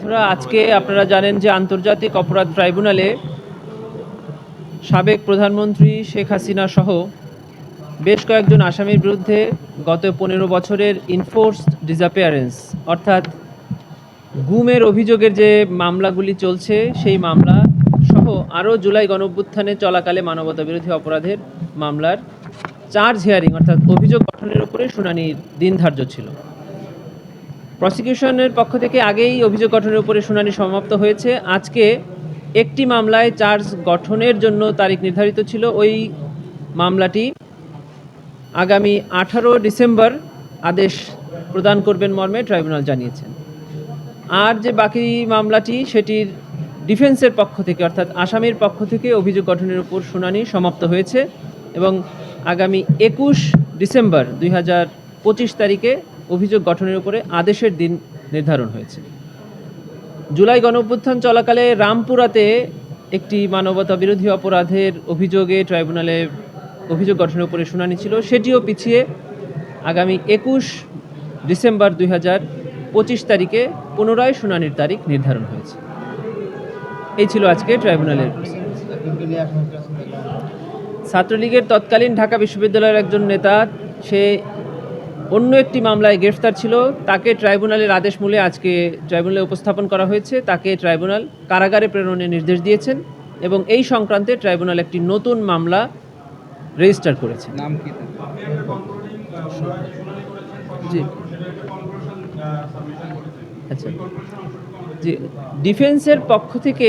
বন্ধুরা, আজকে আপনারা জানেন যে আন্তর্জাতিক অপরাধ ট্রাইব্যুনালে সাবেক প্রধানমন্ত্রী শেখ হাসিনা সহ বেশ কয়েকজন আসামির বিরুদ্ধে গত 15 বছরের ইনফোর্সড ডিসঅ্যাপিয়ারেন্স অর্থাৎ গুমের অভিযোগের যে মামলাগুলি চলছে সেই মামলা সহ আরও জুলাই গণঅভ্যুত্থানে চলাকালে মানবতাবিরোধী অপরাধের মামলার চার্জ হিয়ারিং অর্থাৎ অভিযোগ গঠনের উপরে শুনানির দিন ধার্য ছিল। প্রসিকিউশনের পক্ষ থেকে আগেই অভিযোগ গঠনের উপরে শুনানি সমাপ্ত হয়েছে। আজকে একটি মামলায় চার্জ গঠনের জন্য তারিখ নির্ধারিত ছিল। ওই মামলাটি আগামী 18 ডিসেম্বর আদেশ প্রদান করবেন মর্মে ট্রাইব্যুনাল জানিয়েছেন। আর যে বাকি মামলাটি সেটির ডিফেন্সের পক্ষ থেকে অর্থাৎ আসামির পক্ষ থেকে অভিযোগ গঠনের উপর শুনানি সমাপ্ত হয়েছে এবং আগামী 21 ডিসেম্বর 2025 তারিখে অভিযোগ গঠনের উপরে আদেশের দিন নির্ধারণ হয়েছে। জুলাই গণঅভ্যুত্থান চলাকালে রামপুরাতে একটি মানবতা বিরোধী অপরাধের অভিযোগে ট্রাইব্যুনালে অভিযোগ গঠনের উপরে শুনানি ছিল, সেটিও পিছিয়ে আগামী 21 ডিসেম্বর 2025 তারিখে পুনরায় শুনানির তারিখ নির্ধারণ হয়েছে। এই ছিল আজকে ট্রাইব্যুনালের। ছাত্রলীগের তৎকালীন ঢাকা বিশ্ববিদ্যালয়ের একজন নেতা, সে অন্য একটি মামলায় গ্রেফতার ছিল, তাকে ট্রাইব্যুনালের আদেশ মূলে আজকে ট্রাইব্যুনালে উপস্থাপন করা হয়েছে। তাকে ট্রাইব্যুনাল কারাগারে প্রেরণের নির্দেশ দিয়েছেন এবং এই সংক্রান্তে ট্রাইব্যুনাল একটি নতুন মামলা রেজিস্টার করেছে। নাম কি? জি আচ্ছা, জি, ডিফেন্সের পক্ষ থেকে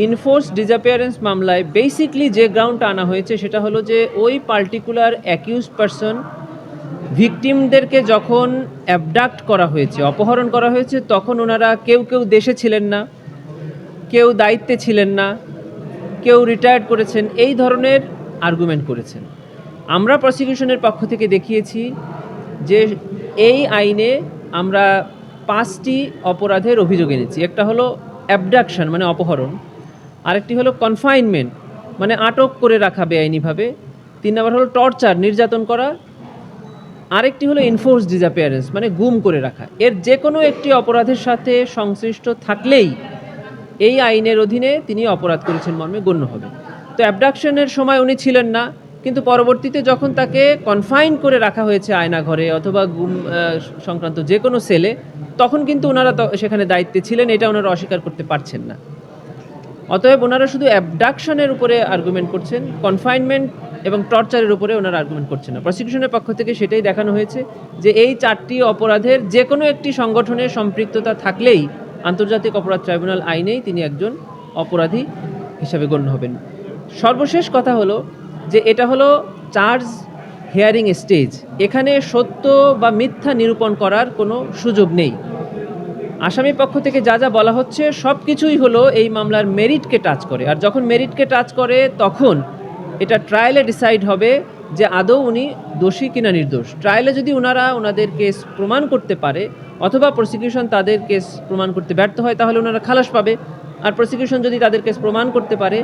ইনফোর্স ডিসঅ্যাপিয়ারেন্স মামলায় বেসিকলি যে গ্রাউন্ডটা আনা হয়েছে সেটা হলো যে ওই পার্টিকুলার অ্যাকিউজড পারসন ভিকটিমদেরকে যখন অ্যাবডাক্ট করা হয়েছে, অপহরণ করা হয়েছে, তখন ওনারা কেউ দেশে ছিলেন না, কেউ দায়িত্বে ছিলেন না, কেউ রিটায়ার্ড করেছেন, এই ধরনের আর্গুমেন্ট করেছেন। আমরা প্রসিকিউশনের পক্ষ থেকে দেখিয়েছি যে এই আইনে আমরা 5টি অপরাধের অভিযোগ এনেছি। একটা হলো অ্যাবডাকশন মানে অপহরণ, আরেকটি হলো কনফাইনমেন্ট মানে আটক করে রাখা বেআইনিভাবে, 3 নম্বর হলো টর্চার নির্যাতন করা, আরেকটি হলো ইনফোর্স ডিসঅ্যাপিয়ারেন্স মানে গুম করে রাখা। এর যে কোনো একটি অপরাধের সাথে সংশ্লিষ্ট থাকলেই এই আইনের অধীনে তিনি অপরাধ করেছেন মর্মে গণ্য হবে। তো অ্যাবডাকশনের সময় উনি ছিলেন না, কিন্তু পরবর্তীতে যখন তাকে কনফাইন করে রাখা হয়েছে আয়নাঘরে অথবা গুম সংক্রান্ত যে কোনো সেলে, তখন কিন্তু ওনারা সেখানে দায়িত্বে ছিলেন, এটা ওনারা অস্বীকার করতে পারছেন না। অতএব ওনারা শুধু অ্যাবডাকশনের উপরে আর্গুমেন্ট করছেন, কনফাইনমেন্ট এবং টর্চারের উপরে ওনারা আর্গুমেন্ট করছেন না। প্রসিকিউশনের পক্ষ থেকে সেটাই দেখানো হয়েছে যে এই 4টি অপরাধের যে কোনো একটি সংগঠনের সম্পৃক্ততা থাকলেই আন্তর্জাতিক অপরাধ ট্রাইব্যুনাল আইনেই তিনি একজন অপরাধী হিসাবে গণ্য হবেন। সর্বশেষ কথা হলো যে এটা হলো চার্জ হিয়ারিং স্টেজ, এখানে সত্য বা মিথ্যা নিরূপণ করার কোনো সুযোগ নেই। আসামির পক্ষ থেকে যা যা বলা হচ্ছে সব কিছুই হলো এই মামলার মেরিটকে টাচ করে, আর যখন মেরিটকে টাচ করে তখন এটা ট্রায়ালে ডিসাইড হবে যে আদৌ উনি দোষী কিনা নির্দোষ। ট্রায়ালে যদি ওনাদের কেস প্রমাণ করতে পারে অথবা প্রসিকিউশন তাদের কেস প্রমাণ করতে ব্যর্থ হয় তাহলে ওনারা খালাস পাবে, আর প্রসিকিউশন যদি তাদের কেস প্রমাণ করতে পারে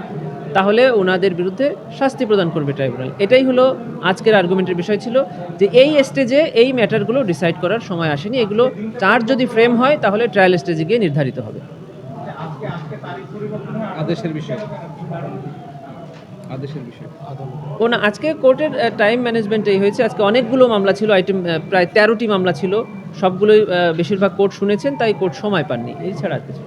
তাহলে ওনাদের বিরুদ্ধে শাস্তি প্রদান করবে ট্রাইব্যুনাল। এটাই হলো আজকের আর্গুমেন্টের বিষয় ছিল যে এই স্টেজে এই ম্যাটারগুলো ডিসাইড করার সময় আসেনি, এগুলো চার্জ যদি ফ্রেম হয় তাহলে ট্রায়াল স্টেজে গিয়ে নির্ধারিত হবে। আজকে কোর্টের টাইম ম্যানেজমেন্ট এই হয়েছে, আজকে অনেকগুলো মামলা ছিল, আইটেম প্রায় 13টি মামলা ছিল, সবগুলোই বেশিরভাগ কোর্ট শুনেছেন, তাই কোর্ট সময় পাননি, এই ছাড়া আর কিছু।